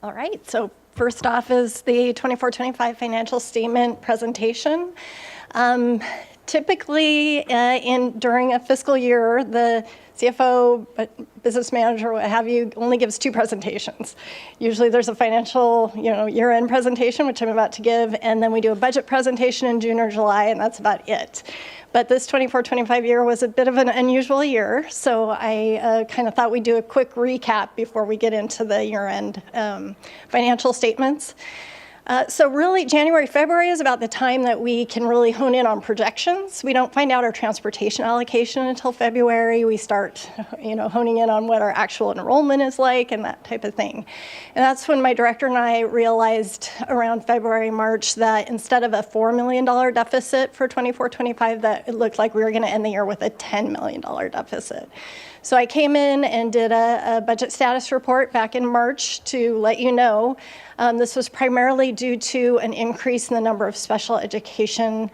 All right, so first off is the 24-25 financial statement presentation. Typically, during a fiscal year, the CFO, business manager, what have you, only gives 2 presentations. Usually there's a financial, year-end presentation, which I'm about to give, and then we do a budget presentation in June or July, and that's about it. But this 24-25 year was a bit of an unusual year, so I kind of thought we'd do a quick recap before we get into the year-end financial statements. So really, January, February is about the time that we can really hone in on projections. We don't find out our transportation allocation until February. We start, honing in on what our actual enrollment is like and that type of thing. And that's when my director and I realized around February, March, that instead of a $4 million deficit for 24-25, that it looked like we were going to end the year with a $10 million deficit. So I came in and did a budget status report back in March to let you know. This was primarily due to an increase in the number of special education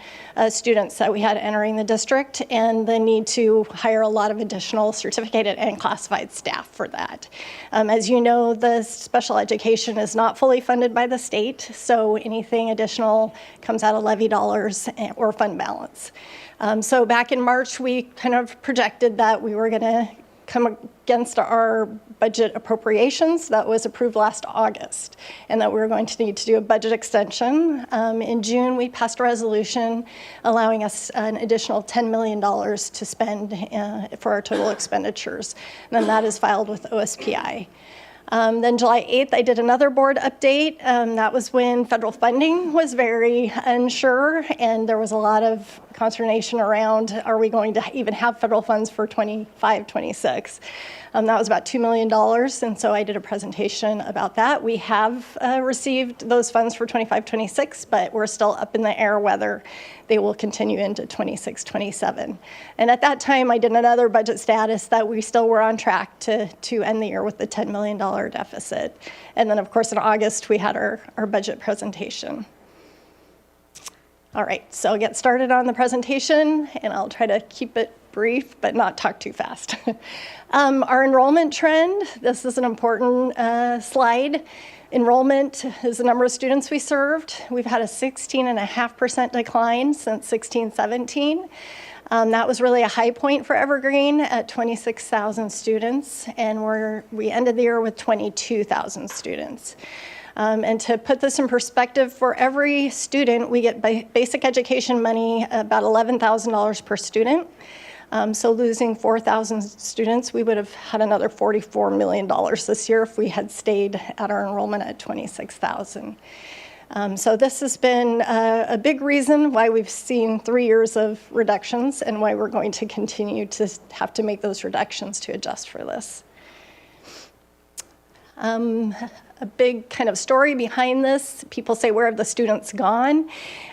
students that we had entering the district and the need to hire a lot of additional certificated and classified staff for that. As you know, the special education is not fully funded by the state, so anything additional comes out of levy dollars or fund balance. So back in March, we kind of projected that we were going to come against our budget appropriations that was approved last August, and that we were going to need to do a budget extension. In June, we passed a resolution allowing us an additional $10 million to spend for our total expenditures, and then that is filed with OSPI. Then July 8th, I did another board update. That was when federal funding was very unsure, and there was a lot of consternation around, are we going to even have federal funds for 25-26? That was about $2 million, and so I did a presentation about that. We have received those funds for 25-26, but we're still up in the air whether they will continue into 26-27. And at that time, I did another budget status that we still were on track to end the year with the $10 million deficit. And then, of course, in August, we had our budget presentation. All right, so I'll get started on the presentation, and I'll try to keep it brief, but not talk too fast. Our enrollment trend, this is an important slide. Enrollment is the number of students we served. We've had a 16.5% decline since 16-17. That was really a high point for Evergreen at 26,000 students, and we ended the year with 22,000 students. And to put this in perspective, for every student, we get basic education money about $11,000 per student. So losing 4,000 students, we would have had another $44 million this year if we had stayed at our enrollment at 26,000. So this has been a big reason why we've seen 3 years of reductions and why we're going to continue to have to make those reductions to adjust for this. A big kind of story behind this, people say, where have the students gone?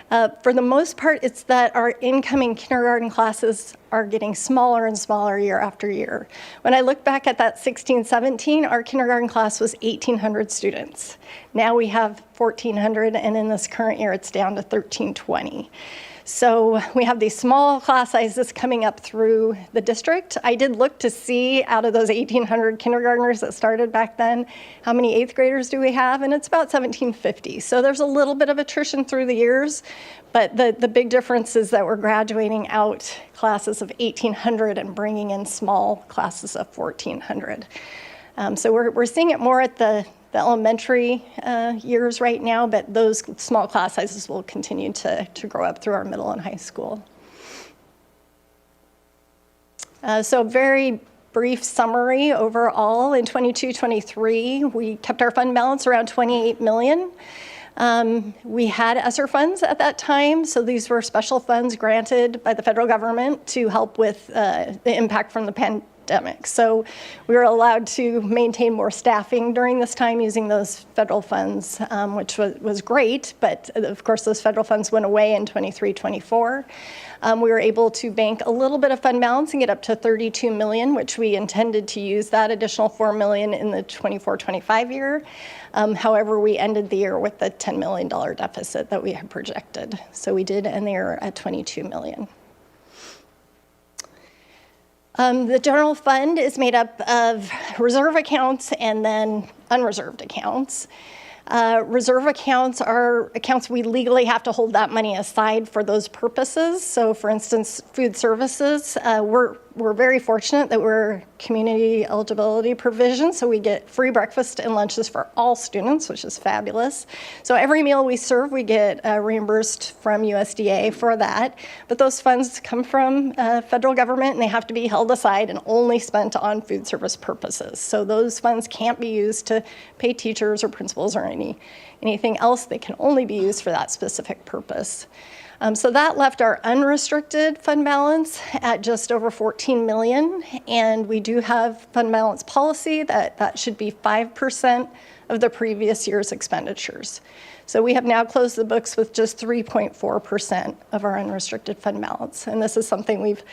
For the most part, it's that our incoming kindergarten classes are getting smaller and smaller year after year. When I look back at that 16-17, our kindergarten class was 1,800 students. Now we have 1,400, and in this current year, it's down to 1,320. So we have these small class sizes coming up through the district. I did look to see out of those 1,800 kindergartners that started back then, how many 8th graders do we have? And it's about 1,750. So there's a little bit of attrition through the years, but the big difference is that we're graduating out classes of 1,800 and bringing in small classes of 1,400. So we're seeing it more at the elementary years right now, but those small class sizes will continue to grow up through our middle and high school. So very brief summary overall. In 22-23, we kept our fund balance around $28 million. We had ESSER funds at that time, so these were special funds granted by the federal government to help with the impact from the pandemic. So we were allowed to maintain more staffing during this time using those federal funds, which was great, but of course those federal funds went away in 23-24. We were able to bank a little bit of fund balance and get up to $32 million, which we intended to use that additional $4 million in the 24-25 year. However, we ended the year with the $10 million deficit that we had projected. So we did end the year at $22 million. The general fund is made up of reserve accounts and then unreserved accounts. Reserve accounts are accounts we legally have to hold that money aside for those purposes. So for instance, food services, we're very fortunate that we're community eligibility provision, so we get free breakfast and lunches for all students, which is fabulous. So every meal we serve, we get reimbursed from USDA for that. But those funds come from federal government, and they have to be held aside and only spent on food service purposes. So those funds can't be used to pay teachers or principals or anything else. They can only be used for that specific purpose. So that left our unrestricted fund balance at just over 14 million, and we do have fund balance policy that should be 5% of the previous year's expenditures. So we have now closed the books with just 3.4% of our unrestricted fund balance, and this is something we've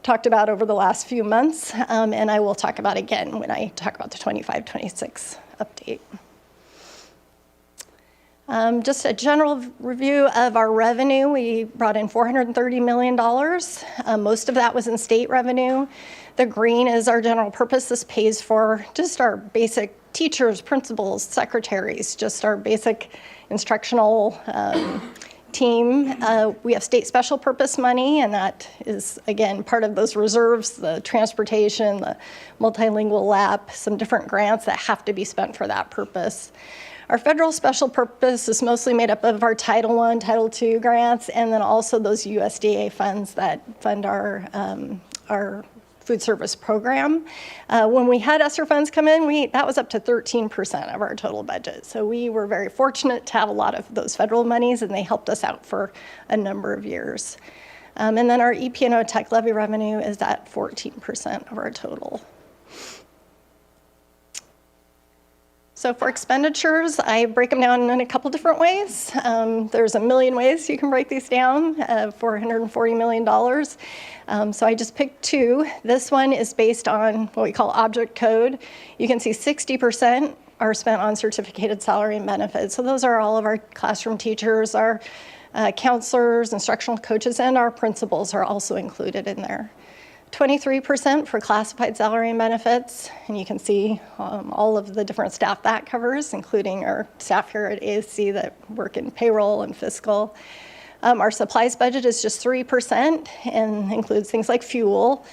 talked about over the last few months, and I will talk about again when I talk about the 25-26 update. Just a general review of our revenue. We brought in $430 million. Most of that was in state revenue. The green is our general purpose. This pays for just our basic teachers, principals, secretaries, just our basic instructional team. We have state special purpose money, and that is, again, part of those reserves, the transportation, the multilingual lab, some different grants that have to be spent for that purpose. Our federal special purpose is mostly made up of our Title I, Title II grants, and then also those USDA funds that fund our food service program. When we had ESSER funds come in, that was up to 13% of our total budget. So we were very fortunate to have a lot of those federal monies, and they helped us out for a number of years. And then our EP&O tech levy revenue is at 14% of our total. So for expenditures, I break them down in a couple different ways. There's a million ways you can break these down, $440 million. So I just picked two. This one is based on what we call object code. You can see 60% are spent on certificated salary and benefits. So those are all of our classroom teachers, our counselors, instructional coaches, and our principals are also included in there. 23% for classified salary and benefits, and you can see all of the different staff that covers, including our staff here at ASC that work in payroll and fiscal. Our supplies budget is just 3% and includes things like fuel.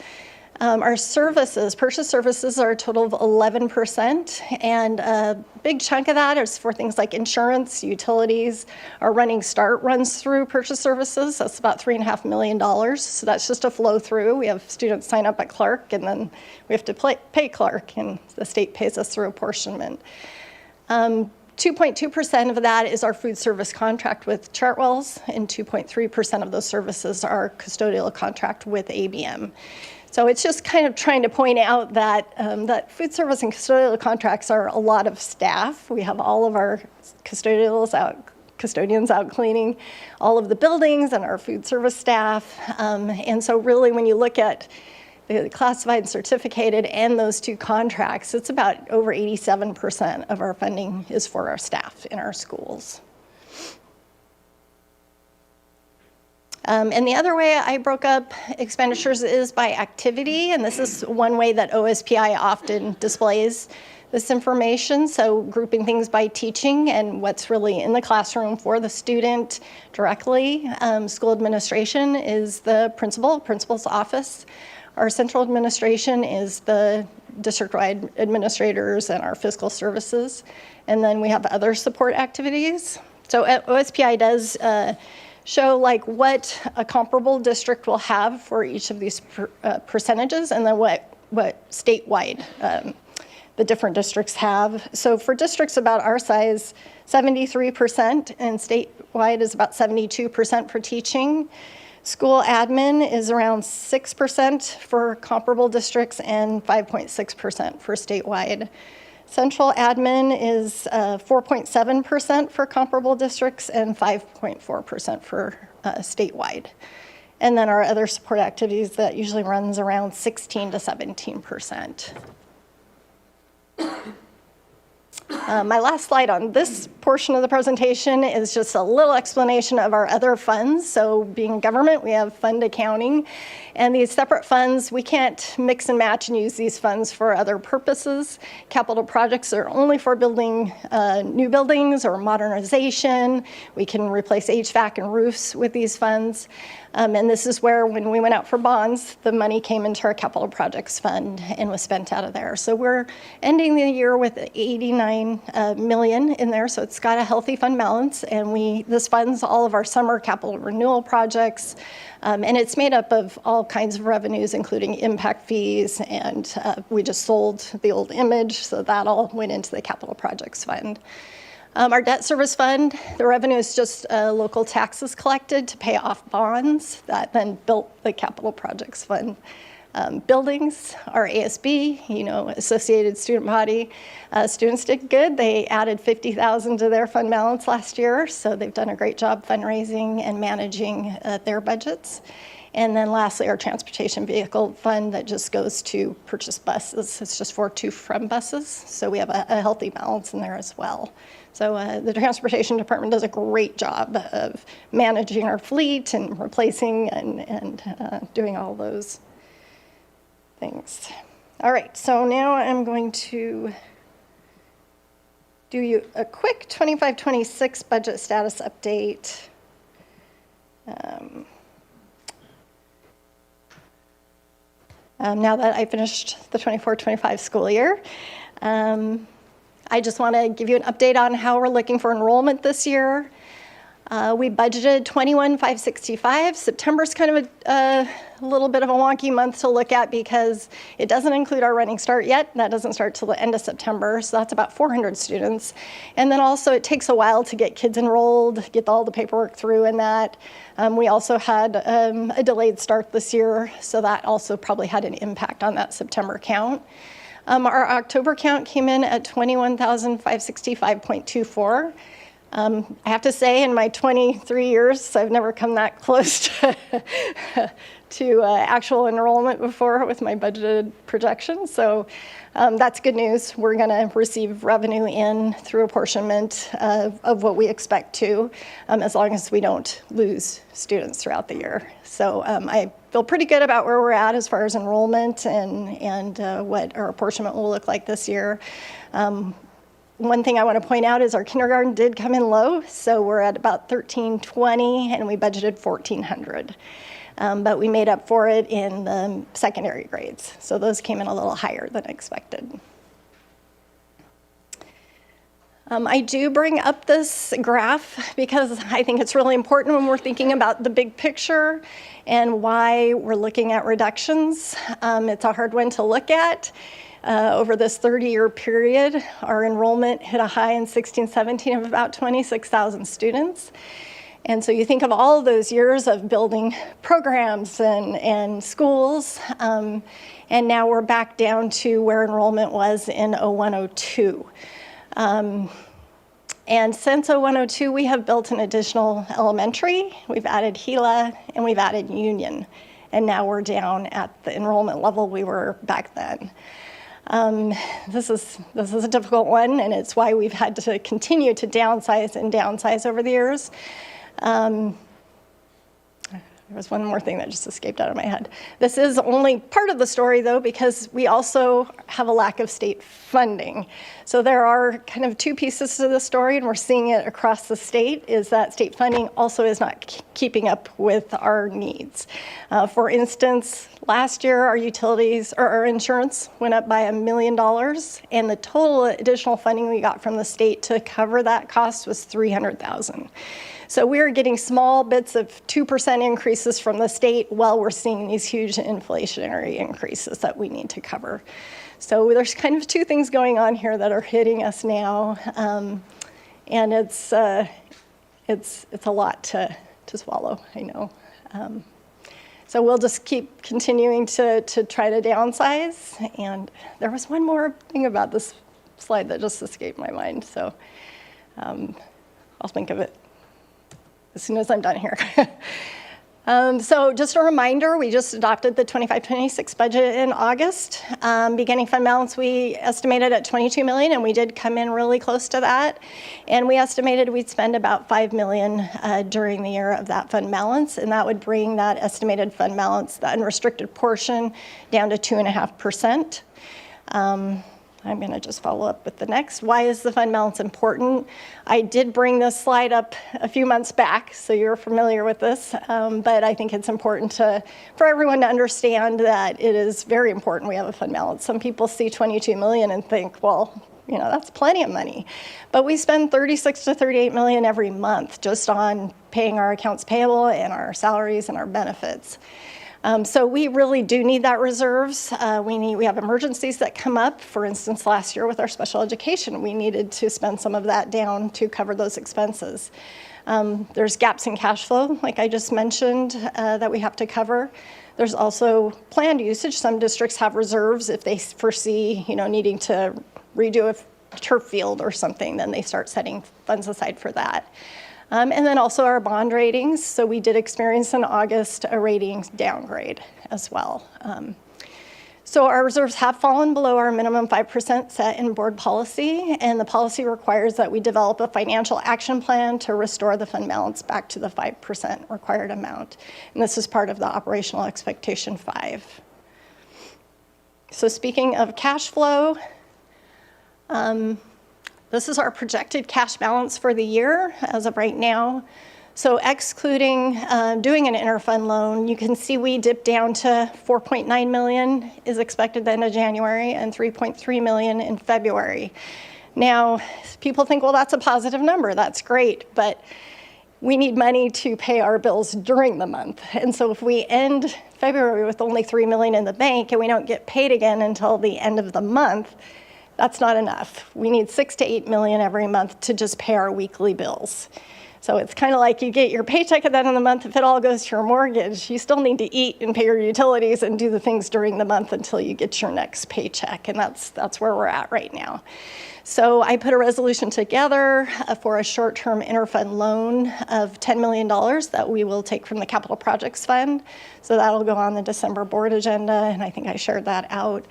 Our services, purchase services, are a total of 11%, and a big chunk of that is for things like insurance, utilities. Our running start runs through purchase services. That's about $3.5 million, so that's just a flow through. We have students sign up at Clark, and then we have to pay Clark, and the state pays us through apportionment. 2.2% of that is our food service contract with Chartwells, and 2.3% of those services are custodial contract with ABM. So it's just kind of trying to point out that that food service and custodial contracts are a lot of staff. We have all of our custodians out cleaning all of the buildings and our food service staff. And so really when you look at the classified and certificated and those two contracts, it's about over 87% of our funding is for our staff in our schools. And the other way I broke up expenditures is by activity, and this is one way that OSPI often displays this information, so grouping things by teaching and what's really in the classroom for the student directly. School administration is the principal's office. Our central administration is the district-wide administrators and our fiscal services, and then we have other support activities. So OSPI does show like what a comparable district will have for each of these percentages, and then what statewide the different districts have. So for districts about our size, 73%, and statewide is about 72% for teaching. School admin is around 6% for comparable districts and 5.6% for statewide. Central admin is 4.7% for comparable districts and 5.4% for statewide. And then our other support activities that usually runs around 16 to 17%. My last slide on this portion of the presentation is just a little explanation of our other funds. So being government, we have fund accounting. And these separate funds, we can't mix and match and use these funds for other purposes. Capital projects are only for building new buildings or modernization. We can replace HVAC and roofs with these funds. And this is where, when we went out for bonds, the money came into our capital projects fund and was spent out of there. So we're ending the year with 89 million in there. So it's got a healthy fund balance. And this funds all of our summer capital renewal projects. And it's made up of all kinds of revenues, including impact fees. And we just sold the old image. So that all went into the capital projects fund. Our debt service fund, the revenue is just local taxes collected to pay off bonds that then built the capital projects fund. Buildings, our ASB, Associated Student Body, students did good. They added 50,000 to their fund balance last year, so they've done a great job fundraising and managing their budgets. And then lastly, our transportation vehicle fund that just goes to purchase buses. It's just for from buses, so we have a healthy balance in there as well. So the transportation department does a great job of managing our fleet and replacing and doing all those things. All right, so now I'm going to do you a quick 25-26 budget status update. Now that I finished the 24-25 school year. I just want to give you an update on how we're looking for enrollment this year. We budgeted 21,565. September's kind of a little bit of a wonky month to look at because it doesn't include our running start yet. That doesn't start till the end of September, so that's about 400 students. And then also it takes a while to get kids enrolled, get all the paperwork through and that. We also had a delayed start this year, so that also probably had an impact on that September count. Our October count came in at 21,565.24. I have to say, in my 23 years, I've never come that close to actual enrollment before with my budgeted projections. So that's good news. We're going to receive revenue in through apportionment of what we expect to, as long as we don't lose students throughout the year. So I feel pretty good about where we're at as far as enrollment and what our apportionment will look like this year. One thing I want to point out is our kindergarten did come in low, so we're at about 1,320, and we budgeted 1,400. But we made up for it in the secondary grades, so those came in a little higher than expected. I do bring up this graph because I think it's really important when we're thinking about the big picture and why we're looking at reductions. It's a hard one to look at. Over this 30-year period, our enrollment hit a high in 16-17 of about 26,000 students. And so you think of all of those years of building programs and schools, and now we're back down to where enrollment was in 01-02. And since 01-02, we have built an additional elementary, we've added Gila, and we've added Union. And now we're down at the enrollment level we were back then. This is a difficult one, and it's why we've had to continue to downsize over the years. There was one more thing that just escaped out of my head. This is only part of the story, though, because we also have a lack of state funding. So there are kind of two pieces to the story, and we're seeing it across the state, is that state funding also is not keeping up with our needs. For instance, last year our utilities, or our insurance went up by $1 million, and the total additional funding we got from the state to cover that cost was $300,000. So we're getting small bits of 2% increases from the state while we're seeing these huge inflationary increases that we need to cover. So there's kind of two things going on here that are hitting us now, and it's a lot to swallow, I know. So we'll just keep continuing to try to downsize. And there was one more thing about this slide that just escaped my mind, so I'll think of it as soon as I'm done here. So just a reminder, we just adopted the 25-26 budget in August. Beginning fund balance we estimated at $22 million, and we did come in really close to that. And we estimated we'd spend about $5 million during the year of that fund balance, and that would bring that estimated fund balance, the unrestricted portion, down to 2.5%. I'm going to just follow up with the next. Why is the fund balance important? I did bring this slide up a few months back, so you're familiar with this, but I think it's important for everyone to understand that it is very important we have a fund balance. Some people see 22 million and think, well, you know, that's plenty of money. But we spend 36 to 38 million every month just on paying our accounts payable and our salaries and our benefits. So we really do need that reserves. We have emergencies that come up. For instance, last year with our special education, we needed to spend some of that down to cover those expenses. There's gaps in cash flow, like I just mentioned, that we have to cover. There's also planned usage. Some districts have reserves if they foresee, you know, needing to redo a turf field or something, then they start setting funds aside for that. And then also our bond ratings. So we did experience in August a ratings downgrade as well. So our reserves have fallen below our minimum 5% set in board policy, and the policy requires that we develop a financial action plan to restore the fund balance back to the 5% required amount. And this is part of the operational expectation 5. So speaking of cash flow, this is our projected cash balance for the year as of right now. So excluding doing an interfund loan, you can see we dipped down to 4.9 million is expected at the end of January and 3.3 million in February. Now, people think, well, that's a positive number. That's great. But we need money to pay our bills during the month. And so if we end February with only 3 million in the bank and we don't get paid again until the end of the month, that's not enough. We need 6 to 8 million every month to just pay our weekly bills. So it's kind of like you get your paycheck at the end of the month. If it all goes to your mortgage, you still need to eat and pay your utilities and do the things during the month until you get your next paycheck. And that's where we're at right now. So I put a resolution together for a short-term interfund loan of $10 million that we will take from the Capital Projects Fund. So that'll go on the December board agenda, and I think I shared that out.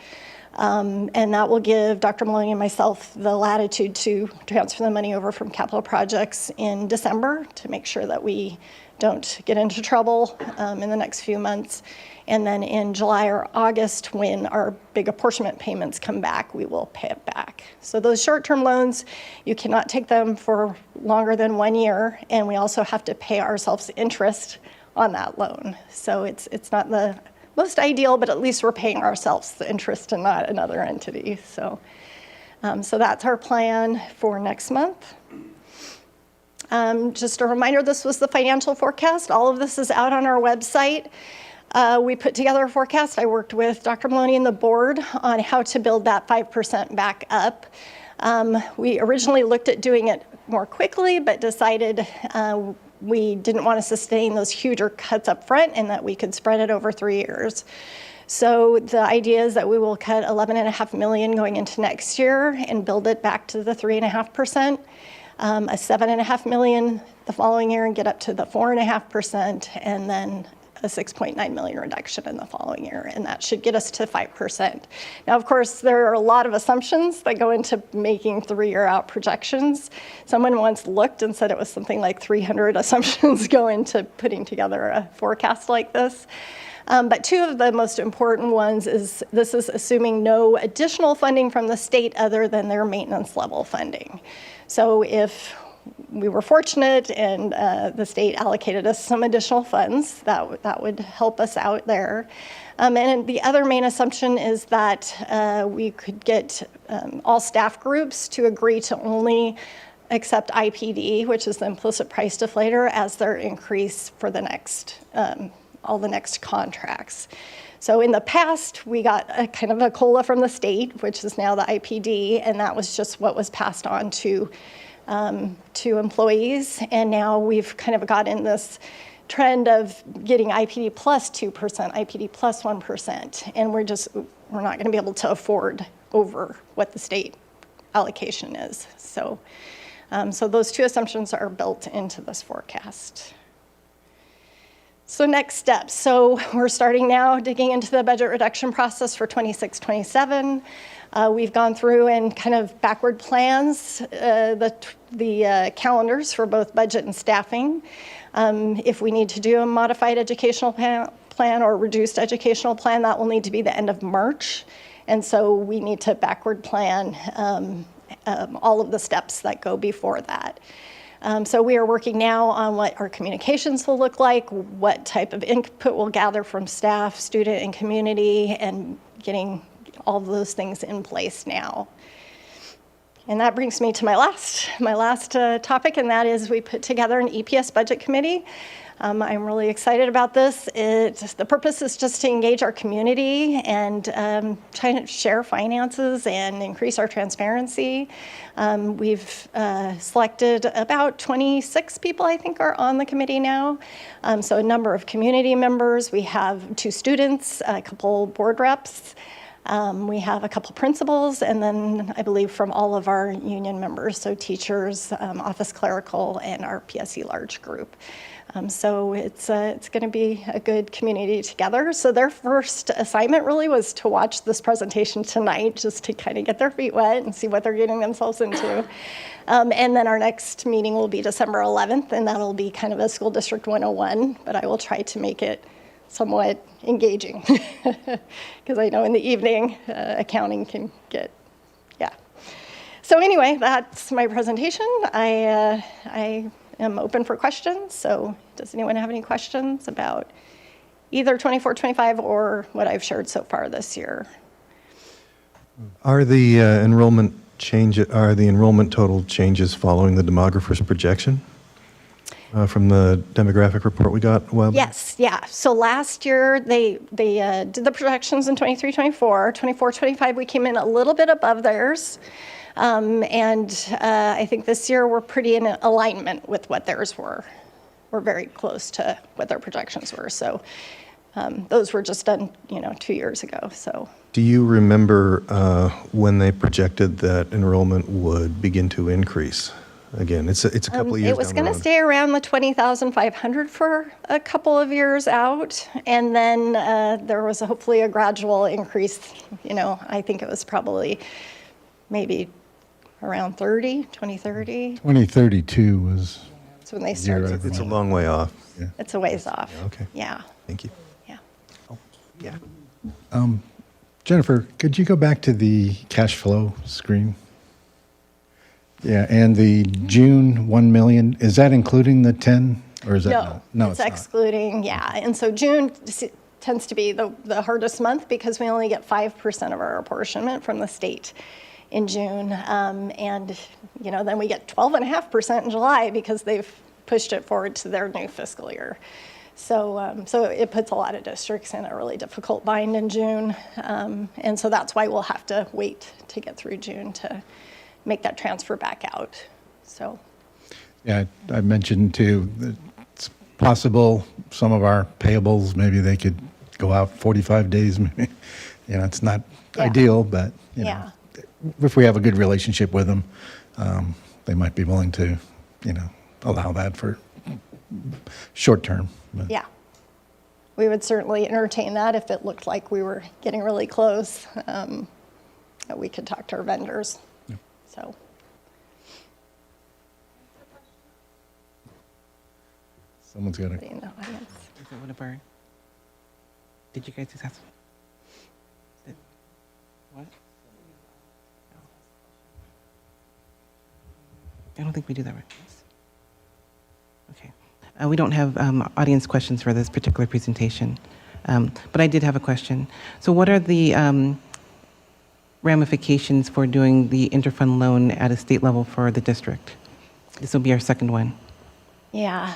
And that will give Dr. Maloney and myself the latitude to transfer the money over from capital projects in December to make sure that we don't get into trouble in the next few months. And then in July or August, when our big apportionment payments come back, we will pay it back. So those short-term loans, you cannot take them for longer than 1 year, and we also have to pay ourselves interest on that loan. So it's not the most ideal, but at least we're paying ourselves the interest and not another entity. So that's our plan for next month. Just a reminder, this was the financial forecast. All of this is out on our website. We put together a forecast. I worked with Dr. Maloney and the board on how to build that 5% back up. We originally looked at doing it more quickly, but decided we didn't want to sustain those huger cuts up front and that we could spread it over 3 years. So the idea is that we will cut 11.5 million going into next year and build it back to the 3.5%, a 7.5 million the following year and get up to the 4.5%, and then a 6.9 million reduction in the following year, and that should get us to 5%. Now, of course, there are a lot of assumptions that go into making 3-year out projections. Someone once looked and said it was something like 300 assumptions go into putting together a forecast like this. But two of the most important ones is this is assuming no additional funding from the state other than their maintenance level funding. So if we were fortunate and the state allocated us some additional funds, that would help us out there. And the other main assumption is that we could get all staff groups to agree to only accept IPD, which is the implicit price deflator, as their increase for the next, all the next contracts. So in the past, we got a kind of a COLA from the state, which is now the IPD, and that was just what was passed on to employees, and now we've kind of got in this trend of getting IPD plus 2%, IPD plus 1%, and we're not going to be able to afford over what the state allocation is. So, so those two assumptions are built into this forecast. So next steps. So we're starting now digging into the budget reduction process for 26-27. We've gone through and kind of backward plans the calendars for both budget and staffing. If we need to do a modified educational plan or reduced educational plan, that will need to be the end of March. And so we need to backward plan all of the steps that go before that. So we are working now on what our communications will look like, what type of input we'll gather from staff, student, and community, and getting all of those things in place now. And that brings me to my last topic, and that is we put together an EPS budget committee. I'm really excited about this. The purpose is just to engage our community and try to share finances and increase our transparency. We've selected about 26 people, I think, are on the committee now. So a number of community members. We have 2 students, a couple board reps. We have a couple principals, and then I believe from all of our union members, so teachers, office clerical, and our PSE large group. So it's going to be a good community together. So their first assignment really was to watch this presentation tonight, just to kind of get their feet wet and see what they're getting themselves into. And then our next meeting will be December 11th, and that'll be kind of a School District 101, but I will try to make it somewhat engaging, because I know in the evening accounting can get, yeah. So anyway, that's my presentation. I am open for questions, so does anyone have any questions about either 24-25 or what I've shared so far this year? Are the enrollment total changes following the demographer's projection? From the demographic report we got a while back? Yes, yeah. So last year they did the projections in 23-24. 24-25 we came in a little bit above theirs. And I think this year we're pretty in alignment with what theirs were. We're very close to what their projections were. So those were just done, 2 years ago. So. Do you remember when they projected that enrollment would begin to increase? Again, it's a couple of years. It was going to stay around the 20,500 for a couple of years out, and then there was hopefully a gradual increase. I think it was probably maybe around 2030. 2032 was. That's when they started. It's a long way off. Yeah. It's a ways off. Yeah, okay. Yeah. Thank you. Yeah. Oh, yeah. Jennifer, could you go back to the cash flow screen? Yeah, and the June 1 million, is that including the 10, or is that not? No, it's excluding, yeah. And so June tends to be the hardest month because we only get 5% of our apportionment from the state in June. And, then we get 12.5% in July because they've pushed it forward to their new fiscal year. So, so it puts a lot of districts in a really difficult bind in June. And so that's why we'll have to wait to get through June to make that transfer back out. So. Yeah, I mentioned too, that it's possible some of our payables, maybe they could go out 45 days. Maybe. It's not ideal, but if we have a good relationship with them, they might be willing to, allow that for short term. But. Yeah, we would certainly entertain that if it looked like we were getting really close. That we could talk to our vendors. Yeah. So. Someone's got to. Is it one of our? Did you guys just ask? What? I don't think we do that right. Okay. We don't have audience questions for this particular presentation, but I did have a question. So what are the ramifications for doing the interfund loan at a state level for the district? This will be our second one. Yeah,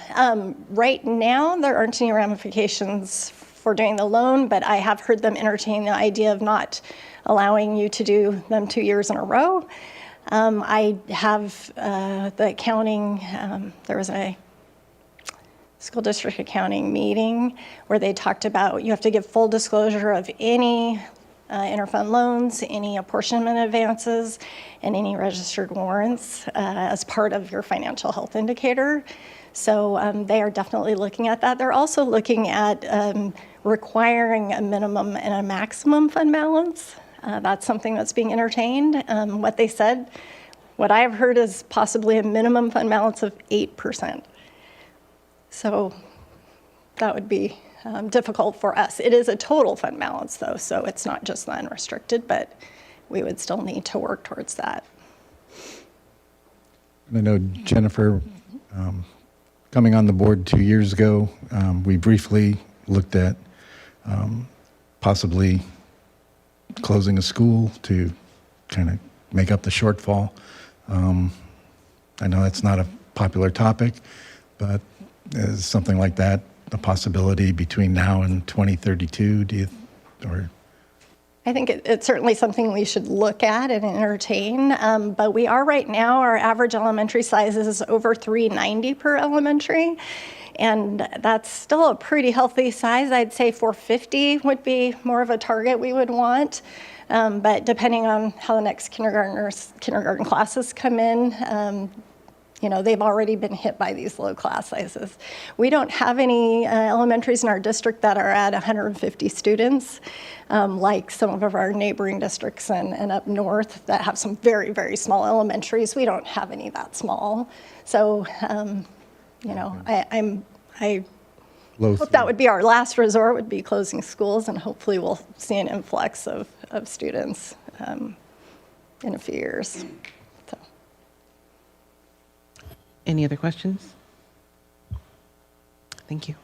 right now there aren't any ramifications for doing the loan, but I have heard them entertain the idea of not allowing you to do them 2 years in a row. I have the accounting, there was a school district accounting meeting where they talked about you have to give full disclosure of any interfund loans, any apportionment advances, and any registered warrants as part of your financial health indicator. So they are definitely looking at that. They're also looking at requiring a minimum and a maximum fund balance. That's something that's being entertained. What they said, what I've heard is possibly a minimum fund balance of 8%. So that would be difficult for us. It is a total fund balance, though, so it's not just the unrestricted, but we would still need to work towards that. And I know Jennifer, coming on the board 2 years ago, we briefly looked at possibly closing a school to kind of make up the shortfall. I know that's not a popular topic, but is something like that a possibility between now and 2032? Do you, or? I think it's certainly something we should look at and entertain, but we are right now, our average elementary size is over 390 per elementary, and that's still a pretty healthy size. I'd say 450 would be more of a target we would want, but depending on how the next kindergarten classes come in, you know, they've already been hit by these low class sizes. We don't have any elementaries in our district that are at 150 students, like some of our neighboring districts and up north that have some very, very small elementaries. We don't have any that small. So, you know, I hope that would be our last resort, would be closing schools, and hopefully we'll see an influx of students in a few years. So. Any other questions? Thank you.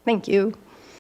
Thank you.